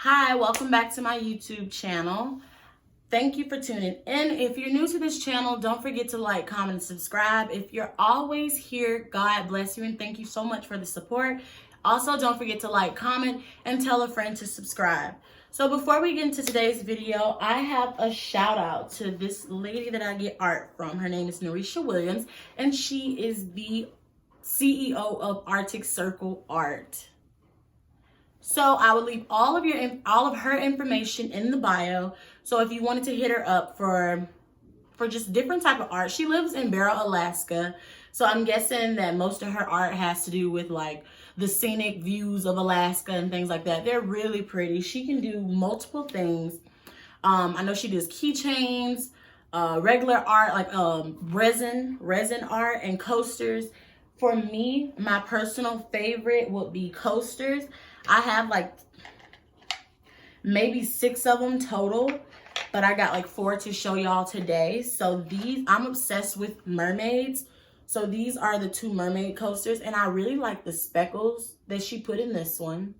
Hi, welcome back to my YouTube channel. Thank you for tuning in. If you're new to this channel, don't forget to like, comment, and subscribe. If you're always here, God bless you and thank you so much for the support. Also, don't forget to like, comment, and tell a friend to subscribe. So before we get into today's video, I have a shout out to this lady that I get art from. Her name is Narisha Williams, and she is the CEO of Arctic Circle Art. So I will leave all of her information in the bio. So if you wanted to hit her up for just different type of art. She lives in Barrow, Alaska. So I'm guessing that most of her art has to do with like the scenic views of Alaska and things like that. They're really pretty. She can do multiple things. I know she does keychains, regular art, like resin art and coasters. For me, my personal favorite would be coasters. I have like maybe 6 of them total, but I got like 4 to show y'all today. So these, I'm obsessed with mermaids. So these are the 2 mermaid coasters, and I really like the speckles that she put in this one.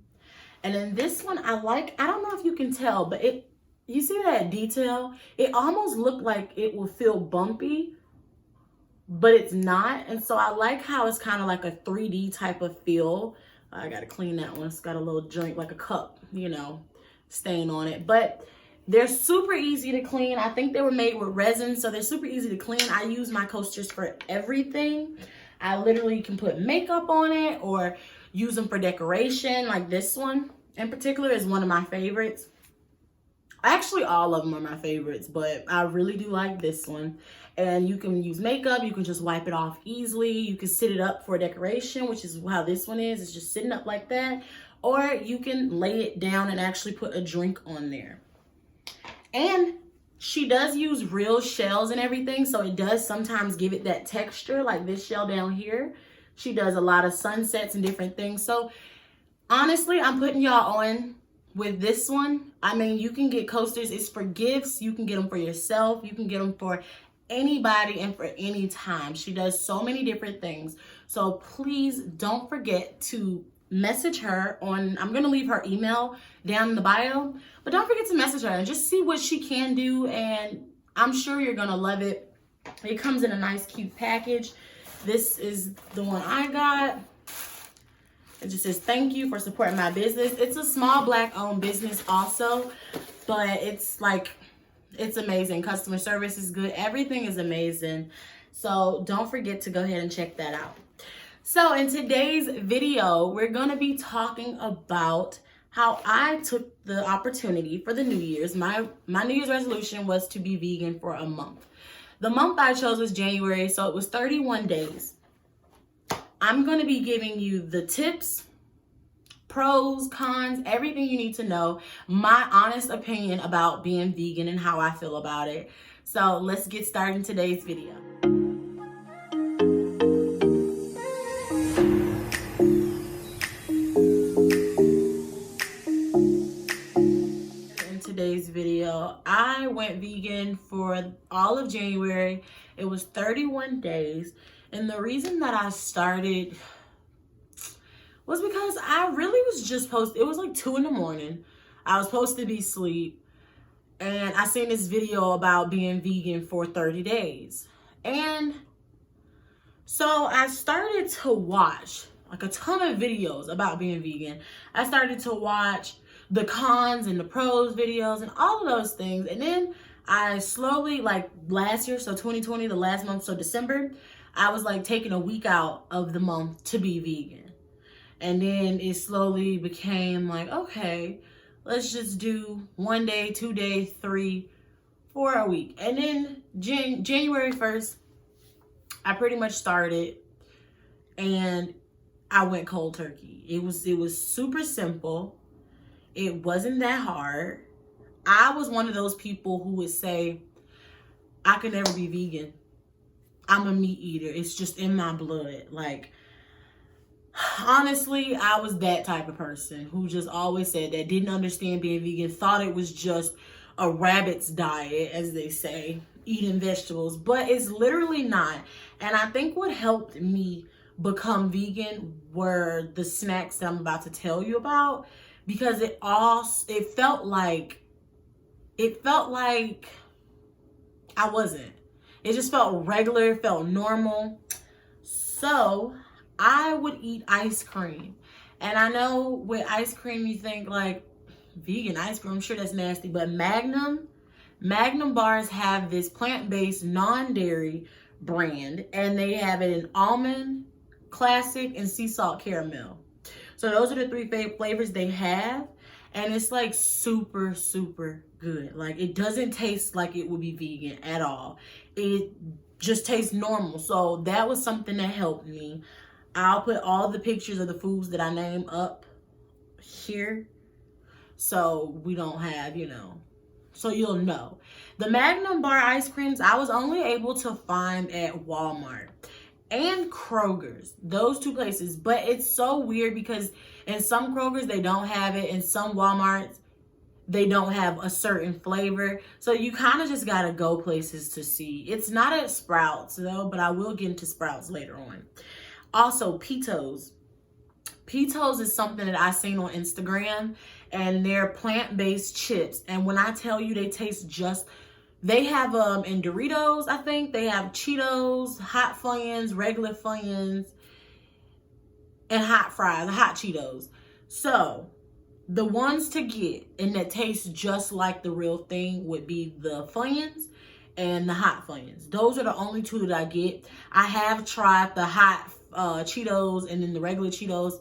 And then this one I don't know if you can tell, but you see that detail? It almost looked like it will feel bumpy, but it's not. And so I like how it's kind of like a 3D type of feel. I gotta clean that one. It's got a little drink, like a cup, you know, stain on it. But they're super easy to clean. I think they were made with resin, so they're super easy to clean. I use my coasters for everything. I literally can put makeup on it or use them for decoration. Like this one in particular is one of my favorites. Actually, all of them are my favorites, but I really do like this one. And you can use makeup. You can just wipe it off easily. You can sit it up for decoration, which is how this one is. It's just sitting up like that. Or you can lay it down and actually put a drink on there. And she does use real shells and everything, so it does sometimes give it that texture, like this shell down here. She does a lot of sunsets and different things. So honestly, I'm putting y'all on with this one. I mean, you can get coasters. It's for gifts. You can get them for yourself. You can get them for anybody and for any time. She does so many different things. So please don't forget to message her on, I'm going to leave her email down in the bio, but don't forget to message her and just see what she can do. And I'm sure you're going to love it. It comes in a nice, cute package. This is the one I got. It just says, thank you for supporting my business. It's a small Black-owned business also, but it's like, it's amazing. Customer service is good. Everything is amazing. So don't forget to go ahead and check that out. So in today's video, we're going to be talking about how I took the opportunity for the New Year's. My New Year's resolution was to be vegan for a month. The month I chose was January, so it was 31 days. I'm going to be giving you the tips, pros, cons, everything you need to know, my honest opinion about being vegan and how I feel about it. So let's get started in today's video. In today's video, I went vegan for all of January. It was 31 days. And the reason that I started was because I really was just it was like 2 in the morning. I was supposed to be asleep. And I seen this video about being vegan for 30 days. And so I started to watch like a ton of videos about being vegan. I started to watch the cons and the pros videos and all of those things. And then I slowly, like last year, so 2020, the last month, so December, I was like taking a week out of the month to be vegan. And then it slowly became like, okay, let's just do 1 day, 2 days, 3, 4 a week. And then January 1st, I pretty much started and I went cold turkey. It was super simple. It wasn't that hard. I was one of those people who would say, I could never be vegan. I'm a meat eater. It's just in my blood. Like, honestly, I was that type of person who just always said that, didn't understand being vegan, thought it was just a rabbit's diet, as they say, eating vegetables, but it's literally not. And I think what helped me become vegan were the snacks that I'm about to tell you about, because it felt like I wasn't. It just felt regular, it felt normal. So I would eat ice cream. And I know with ice cream you think like vegan ice cream, I'm sure that's nasty, but Magnum bars have this plant-based non-dairy brand, and they have it in almond, classic, and sea salt caramel. So those are the 3 flavors they have, and it's like super, super good. Like it doesn't taste like it would be vegan at all. It just tastes normal. So that was something that helped me. I'll put all the pictures of the foods that I name up here, so we don't have, so you'll know. The Magnum bar ice creams, I was only able to find at Walmart and Kroger's, those 2 places. But it's so weird because in some Kroger's they don't have it, in some Walmarts they don't have a certain flavor. So you kind of just gotta go places to see. It's not at Sprouts though, but I will get into Sprouts later on. Also, Pitos. Pitos is something that I seen on Instagram, and they're plant-based chips. And when I tell you they taste they have in Doritos, I think. They have Cheetos, hot Funyuns, regular Funyuns, and hot fries, hot Cheetos. So the ones to get and that taste just like the real thing would be the Funyuns and the hot Funyuns. Those are the only 2 that I get. I have tried the hot Cheetos and then the regular Cheetos.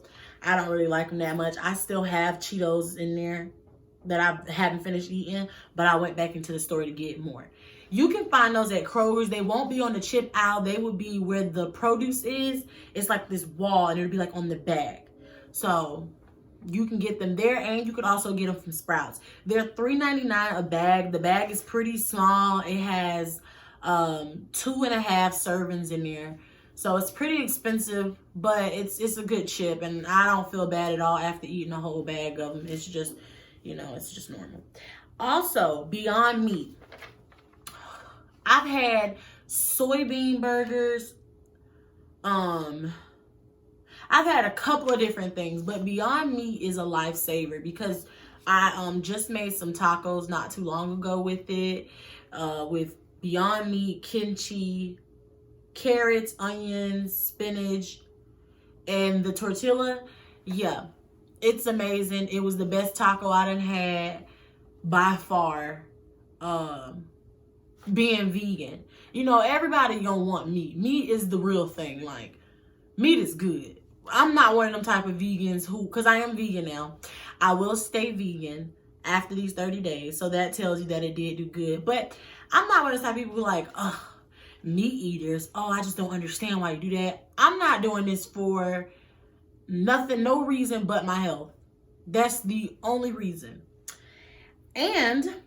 I don't really like them that much. I still have Cheetos in there that I haven't finished eating, but I went back into the store to get more. You can find those at Kroger's. They won't be on the chip aisle. They would be where the produce is. It's like this wall, and it'll be like on the bag. So you can get them there, and you can also get them from Sprouts. They're $3.99 a bag. The bag is pretty small. It has 2.5 servings in there. So it's pretty expensive, but it's a good chip, and I don't feel bad at all after eating a whole bag of them. It's just, it's just normal. Also, Beyond Meat. I've had soybean burgers. I've had a couple of different things, but Beyond Meat is a lifesaver because I just made some tacos not too long ago with it, with Beyond Meat, kimchi, carrots, onions, spinach, and the tortilla. Yeah, it's amazing. It was the best taco I done had by far. Being vegan, everybody gonna want meat. Meat is the real thing. Like, meat is good. I'm not one of them type of vegans because I am vegan now. I will stay vegan after these 30 days, so that tells you that it did do good. But I'm not one of those type of people who like, meat eaters. Oh, I just don't understand why you do that. I'm not doing this for nothing, no reason but my health. That's the only reason. And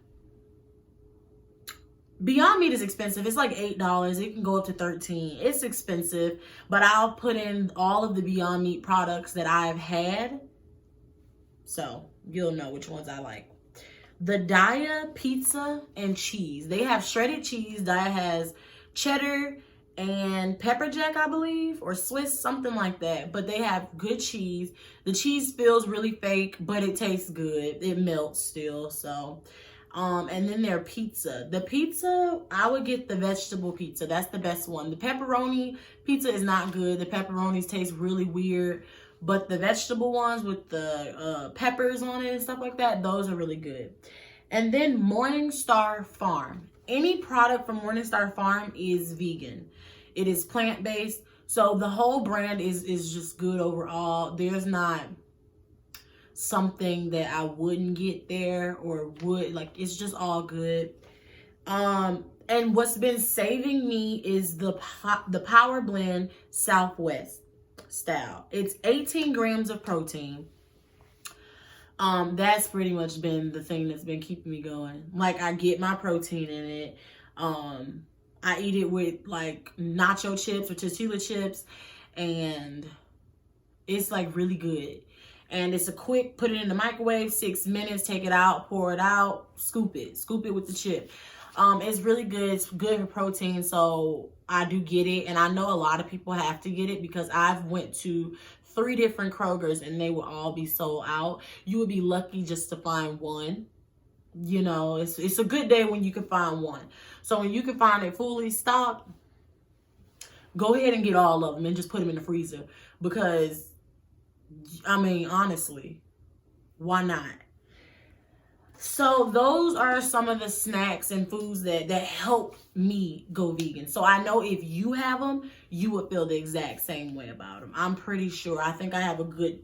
Beyond Meat is expensive. It's like $8. It can go up to $13. It's expensive, but I'll put in all of the Beyond Meat products that I've had, so you'll know which ones I like. The Daiya pizza and cheese. They have shredded cheese. Daiya has cheddar and pepper jack, I believe, or Swiss, something like that. But they have good cheese. The cheese feels really fake, but it tastes good. It melts still, so... and then their pizza. The pizza, I would get the vegetable pizza. That's the best one. The pepperoni pizza is not good. The pepperonis taste really weird. But the vegetable ones with the peppers on it and stuff like that, those are really good. And then Morningstar Farm. Any product from Morningstar Farm is vegan. It is plant-based. So the whole brand is just good overall. There's not something that I wouldn't get there or would, like, it's just all good. And what's been saving me is the Power Blend Southwest style. It's 18 grams of protein. That's pretty much been the thing that's been keeping me going. Like, I get my protein in it. I eat it with like nacho chips or tortilla chips, and it's like really good. And it's a quick, put it in the microwave, 6 minutes, take it out, pour it out, scoop it with the chip. It's really good. It's good for protein, so I do get it. And I know a lot of people have to get it because I've went to 3 different Krogers and they would all be sold out. You would be lucky just to find one. You know, it's a good day when you can find one. So when you can find it fully stocked, go ahead and get all of them and just put them in the freezer. Because, I mean, honestly, why not? So those are some of the snacks and foods that help me go vegan. So I know if you have them, you would feel the exact same way about them. I'm pretty sure. I think I have a good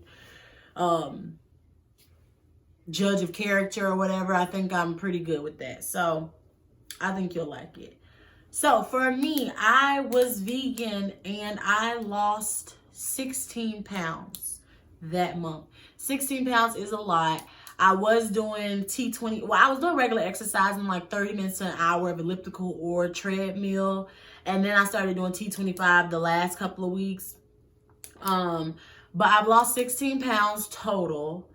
judge of character or whatever. I think I'm pretty good with that. So I think you'll like it. So for me, I was vegan and I lost 16 pounds that month. 16 pounds is a lot. I was doing T20. Well, I was doing regular exercising, like 30 minutes to an hour of elliptical or treadmill. And then I started doing T25 the last couple of weeks. But I've lost 16 pounds total.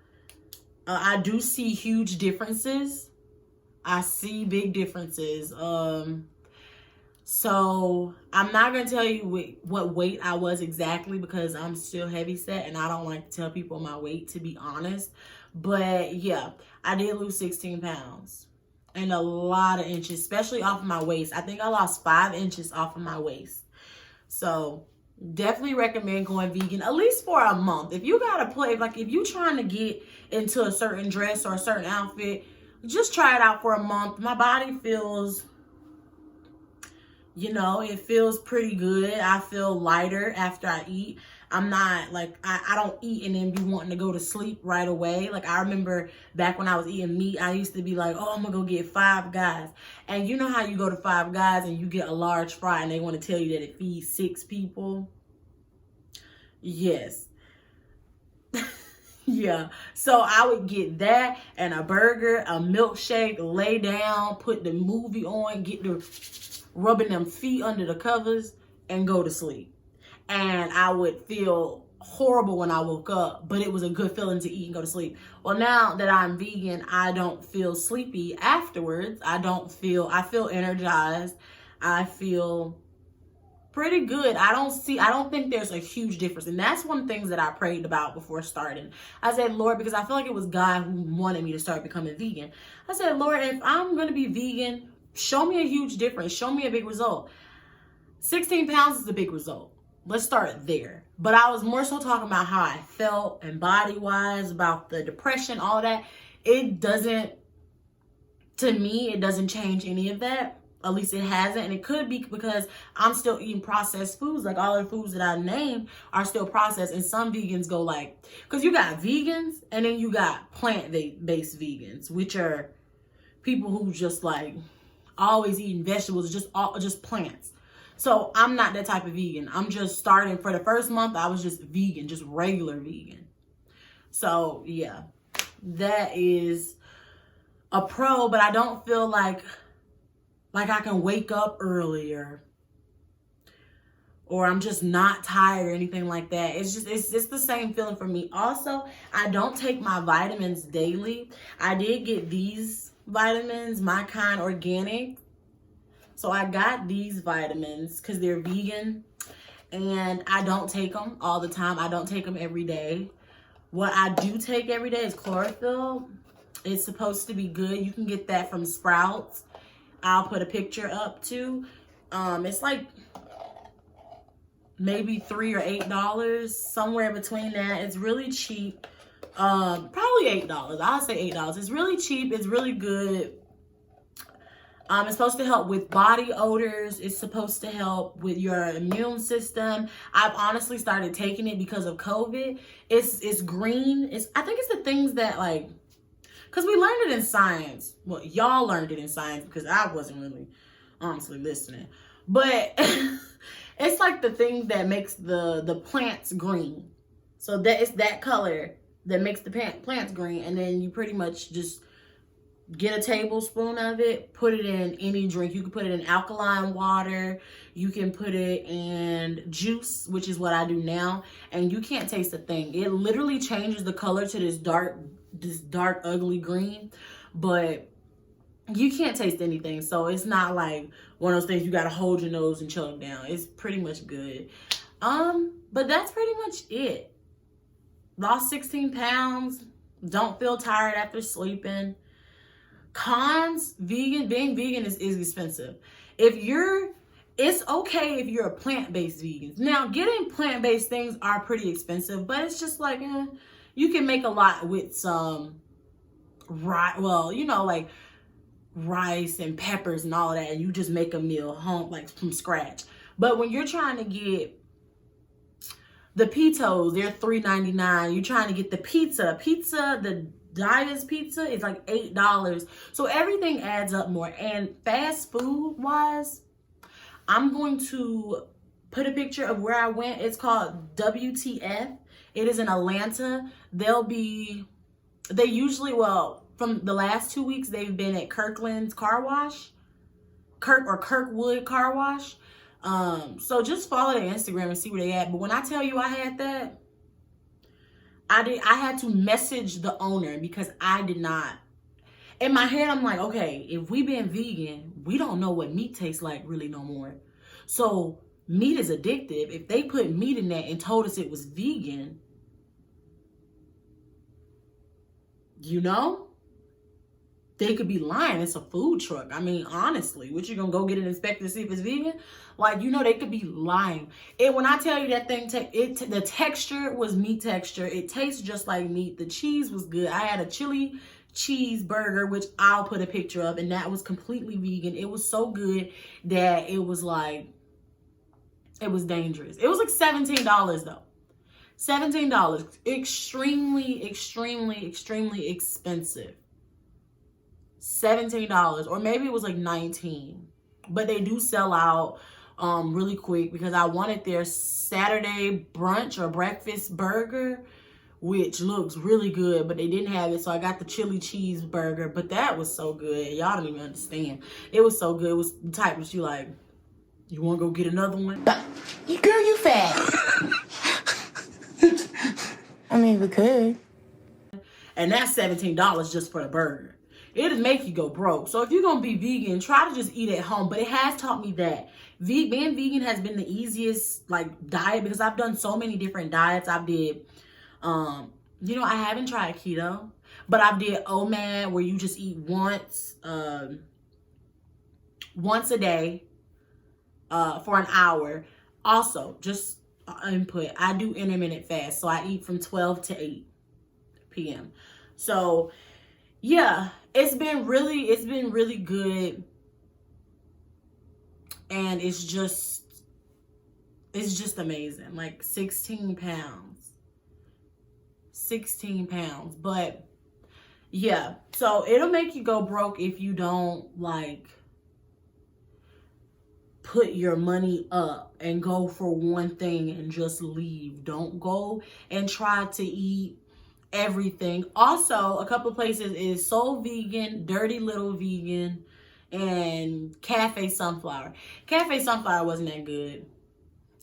I do see huge differences. I see big differences. So I'm not going to tell you what weight I was exactly because I'm still heavy set and I don't like to tell people my weight, to be honest. But yeah, I did lose 16 pounds and a lot of inches, especially off of my waist. I think I lost 5 inches off of my waist. So definitely recommend going vegan, at least for a month. If you got to play, like if you're trying to get into a certain dress or a certain outfit, just try it out for a month. My body feels, you know, it feels pretty good. I feel lighter after I eat. I'm not like, I don't eat and then be wanting to go to sleep right away. Like I remember back when I was eating meat, I used to be like, oh, I'm gonna go get 5 Guys. And you know how you go to 5 Guys and you get a large fry and they want to tell you that it feeds 6 people? Yes. Yeah. So I would get that and a burger, a milkshake, lay down, put the movie on, get the rubbing them feet under the covers and go to sleep. And I would feel horrible when I woke up, but it was a good feeling to eat and go to sleep. Well, now that I'm vegan, I don't feel sleepy afterwards. I feel energized. I feel pretty good. I don't think there's a huge difference. And that's one of the things that I prayed about before starting. I said, Lord, because I feel like it was God who wanted me to start becoming vegan. I said, Lord, if I'm going to be vegan, show me a huge difference. Show me a big result. 16 pounds is a big result. Let's start there. But I was more so talking about how I felt and body-wise, about the depression, all that. It doesn't, to me, it doesn't change any of that. At least it hasn't. And it could be because I'm still eating processed foods. Like all the foods that I named are still processed. And some vegans go like, because you got vegans and then you got plant-based vegans, which are people who just like always eating vegetables, just plants. So I'm not that type of vegan. I'm just starting. For the first month, I was just vegan, just regular vegan. So yeah, that is a pro, but I don't feel like I can wake up earlier or I'm just not tired or anything like that. It's the same feeling for me. Also, I don't take my vitamins daily. I did get these vitamins, My Kind Organic. So I got these vitamins because they're vegan and I don't take them all the time. I don't take them every day. What I do take every day is chlorophyll. It's supposed to be good. You can get that from Sprouts. I'll put a picture up too. It's like maybe $3 or $8, somewhere between that. It's really cheap. Probably $8. I'll say $8. It's really cheap. It's really good. It's supposed to help with body odors. It's supposed to help with your immune system. I've honestly started taking it because of COVID. It's green. I think it's the things that like, because we learned it in science. Well, y'all learned it in science because I wasn't really honestly listening. But it's like the thing that makes the plants green. So that it's that color that makes the plants green. And then you pretty much just get a tablespoon of it, put it in any drink. You can put it in alkaline water. You can put it in juice, which is what I do now. And you can't taste a thing. It literally changes the color to this dark, ugly green. But you can't taste anything. So it's not like one of those things you got to hold your nose and choke down. It's pretty much good. But that's pretty much it. Lost 16 pounds. Don't feel tired after sleeping. Cons, being vegan is expensive. It's okay if you're a plant-based vegan. Now, getting plant-based things are pretty expensive, but it's just like, you can make a lot with some like rice and peppers and all of that, and you just make a meal home, like from scratch. But when you're trying to get the pitos, they're $3.99. You're trying to get the pizza, the Dias pizza is like $8. So everything adds up more. And fast food wise, I'm going to put a picture of where I went. It's called WTF. It is in Atlanta. They usually, from the last 2 weeks, they've been at Kirkwood Car Wash. So just follow their Instagram and see where they at. But when I tell you I had that, I had to message the owner because I did not. In my head, I'm like, okay, if we been vegan, we don't know what meat tastes like really no more. So meat is addictive. If they put meat in that and told us it was vegan, they could be lying. It's a food truck. I mean, honestly, what you gonna go get it inspected to see if it's vegan? Like, they could be lying. When I tell you that thing, the texture was meat texture. It tastes just like meat. The cheese was good. I had a chili cheeseburger, which I'll put a picture of, and that was completely vegan. It was so good that it was dangerous. It was like $17 though. $17. Extremely, extremely, extremely expensive. $17, or maybe it was like $19, but they do sell out really quick because I wanted their Saturday brunch or breakfast burger, which looks really good, but they didn't have it, so I got the chili cheeseburger. But that was so good, y'all don't even understand. It was so good. It was the type that you like, you want to go get another one? Girl, you fat. I mean, we could. And that's $17 just for the burger. It'll make you go broke. So if you're going to be vegan, try to just eat at home. But it has taught me that being vegan has been the easiest diet, because I've done so many different diets. I did, I haven't tried keto, but I did OMAD, where you just eat once a day for an hour. Also, just input, I do intermittent fast. So I eat from 12 to 8 p.m. So yeah, it's been really good, and it's just amazing. Like 16 pounds, but yeah, so it'll make you go broke if you don't put your money up and go for one thing and just leave. Don't go and try to eat everything. Also, a couple of places is Soul Vegan, Dirty Little Vegan, and Cafe Sunflower. Cafe Sunflower wasn't that good.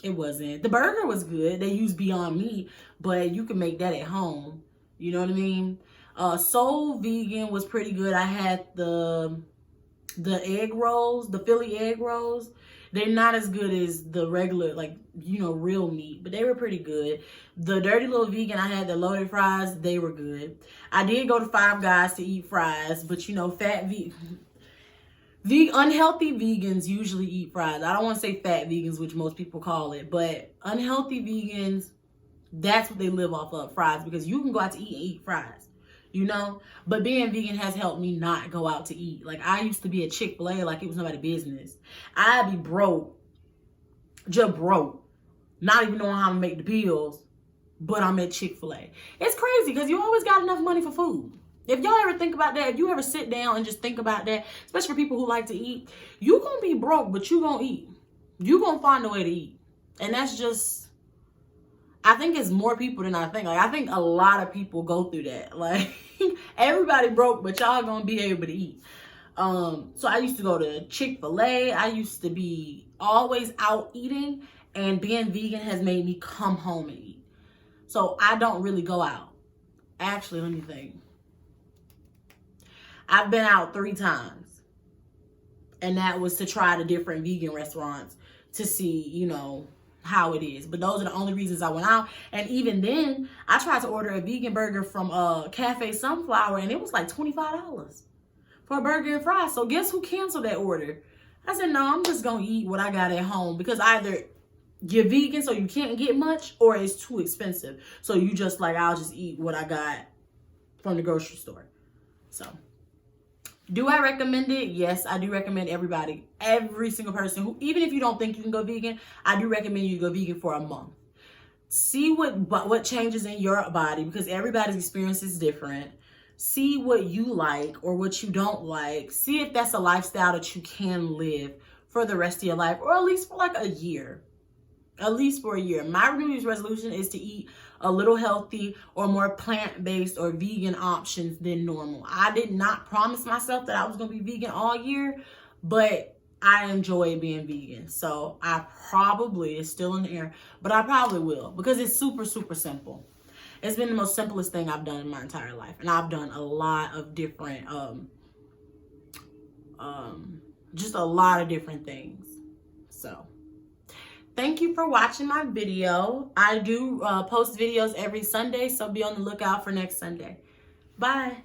It wasn't. The burger was good. They use Beyond Meat, but you can make that at home. You know what I mean? Soul Vegan was pretty good. I had the egg rolls, the Philly egg rolls. They're not as good as the regular, real meat, but they were pretty good. The Dirty Little Vegan, I had the loaded fries. They were good. I did go to Five Guys to eat fries, but unhealthy vegans usually eat fries. I don't want to say fat vegans, which most people call it, but unhealthy vegans, that's what they live off of, fries, because you can go out to eat and eat fries. But being vegan has helped me not go out to eat. Like, I used to be at Chick-fil-A like it was nobody's business. I'd be broke, just broke, not even knowing how to make the bills, but I'm at Chick-fil-A. It's crazy because you always got enough money for food. If y'all ever think about that, if you ever sit down and just think about that, especially for people who like to eat, you gonna be broke, but you gonna eat. You gonna find a way to eat. And that's just, I think it's more people than I think. I think a lot of people go through that. Everybody broke, but y'all gonna be able to eat. So I used to go to Chick-fil-A. I used to be always out eating, and being vegan has made me come home and eat. So I don't really go out. Actually, let me think. I've been out 3 times, and that was to try the different vegan restaurants to see, how it is. But those are the only reasons I went out. And even then, I tried to order a vegan burger from Cafe Sunflower, and it was like $25 for a burger and fries. So guess who canceled that order? I said, no, I'm just gonna eat what I got at home, because either you're vegan so you can't get much, or it's too expensive. So you just like, I'll just eat what I got from the grocery store. So do I recommend it? Yes, I do recommend everybody, every single person who, even if you don't think you can go vegan, I do recommend you go vegan for a month. See what changes in your body, because everybody's experience is different. See what you like or what you don't like. See if that's a lifestyle that you can live for the rest of your life, or at least for like a year. At least for a year. My New Year's resolution is to eat a little healthy or more plant-based or vegan options than normal. I did not promise myself that I was going to be vegan all year, but I enjoy being vegan. So I probably, it's still in the air, but I probably will, because it's super, super simple. It's been the most simplest thing I've done in my entire life. And I've done a lot of different, just a lot of different things. So thank you for watching my video. I do post videos every Sunday, so be on the lookout for next Sunday. Bye.